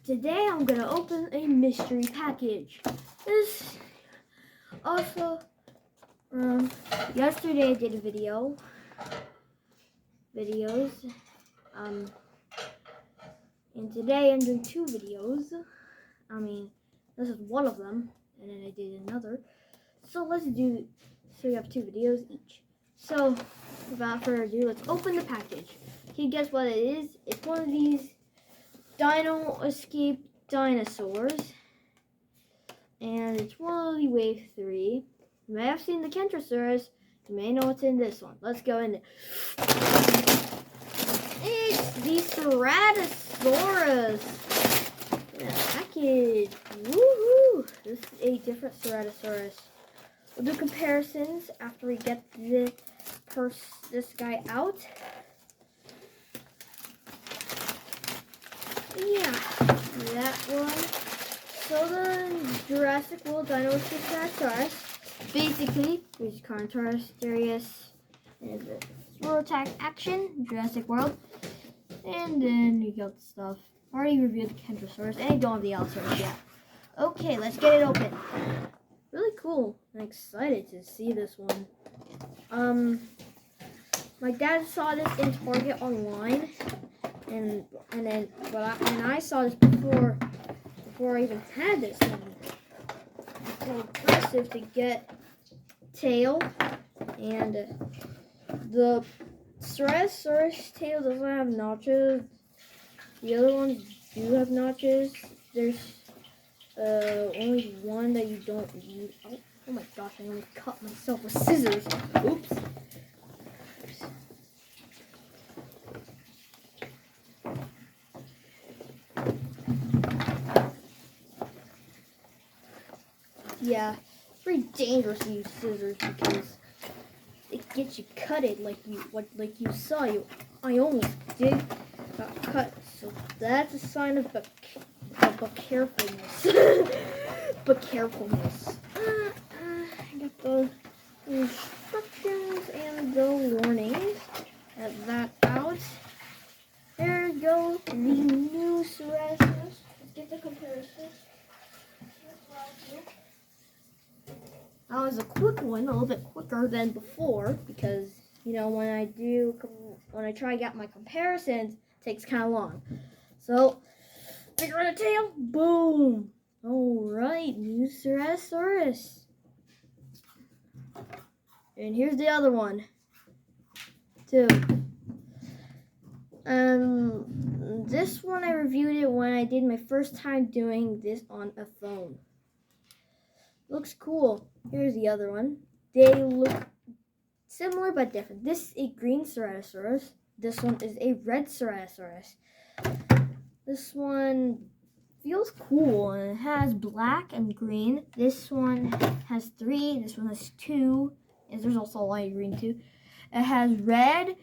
Today I'm gonna open a mystery package. This also, yesterday I did videos, and today I'm doing 2 videos. This is one of them, and then I did another. So we have 2 videos each. So, without further ado, let's open the package. Can you guess what it is? It's one of these Dino escape dinosaurs, and it's one of the wave 3. You may have seen the ceratosaurs. You may know what's in this one. Let's go in there. It's the ceratosaurs in a package. Woohoo! This is a different ceratosaurus. We'll do comparisons after we get this guy out. Yeah, that one. So the Jurassic World Dino Escape Ceratosaurus. Basically, there's Carnotaurus, Darius, and the Swirl Attack Action, Jurassic World. And then you got the stuff. I already reviewed the Kentrosaurus, and I don't have the Allosaurus yet. Okay, let's get it open. Really cool. I'm excited to see this one. My dad saw this in Target online. And I saw this before I even had this one. It's so impressive to get tail, and the ceratosaurus tail doesn't have notches. The other ones do have notches. There's only one that you don't need. Oh my gosh! I almost cut myself with scissors. Oops. Yeah, it's pretty dangerous to use scissors because it gets you cutted like you saw. I almost got cut, so that's a sign of carefulness. But carefulness. I got the instructions and the warnings. Get that out. There you go. The new ceratosaurus. Let's get the comparison. That was a quick one, a little bit quicker than before, because when I try to get my comparisons, it takes kind of long. So, figure out a tail, boom. All right, new ceratosaurus. And here's the other one, too. This one I reviewed it when I did my first time doing this on a phone. Looks cool. Here's the other one. They look similar but different. This is a green ceratosaurus. This one is a red ceratosaurus. This one feels cool and it has black and green. This one has 3. This one has 2. And there's also a light green too. It has red,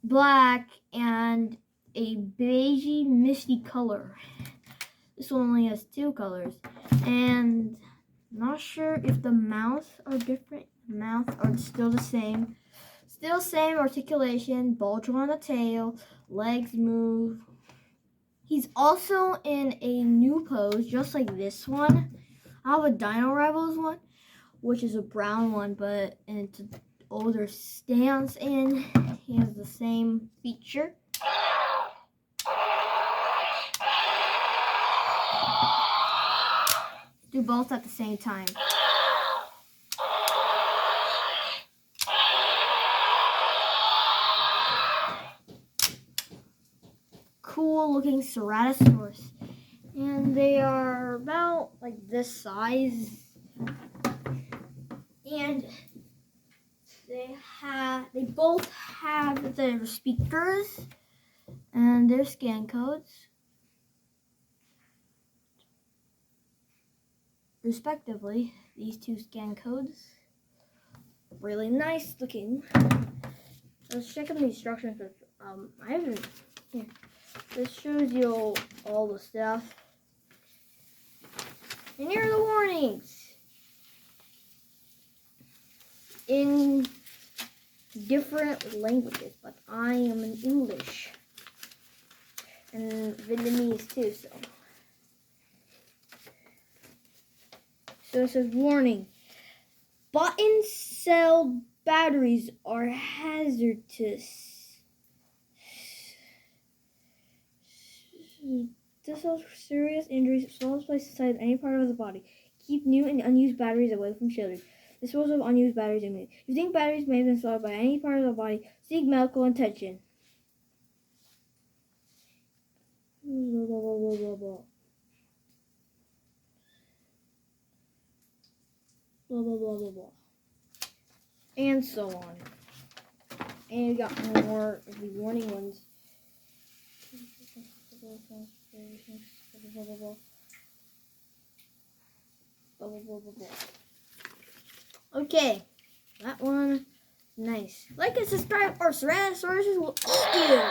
black, and a beigey misty color. This one only has 2 colors. And I'm not sure if the mouths are different. Mouths are still the same. Still same articulation, bulge on the tail, legs move. He's also in a new pose, just like this one. I have a Dino Rivals one, which is a brown one, but it's an older stance, and he has the same feature. Do both at the same time. Cool looking ceratosaurus. And they are about like this size. And they both have their speakers and their scan codes, respectively. These 2 scan codes. Really nice looking. Let's check out the instructions. I haven't. Here. This shows you all the stuff. And here are the warnings. In different languages, but I am in English. and Vietnamese too. So it says warning: button cell batteries are hazardous. This causes serious injuries, swells placed inside any part of the body. Keep new and unused batteries away from children. Dispose of unused batteries immediately. If you think batteries may have been swallowed by any part of the body, seek medical attention. Blah, blah, blah, blah, blah, blah. Blah, blah, blah, blah, blah. And so on. And we got more of the warning ones. Blah, blah, blah, blah. Blah, blah, blah, blah, blah. Okay, that one, nice. Like and subscribe, or ceratosaurs will eat you.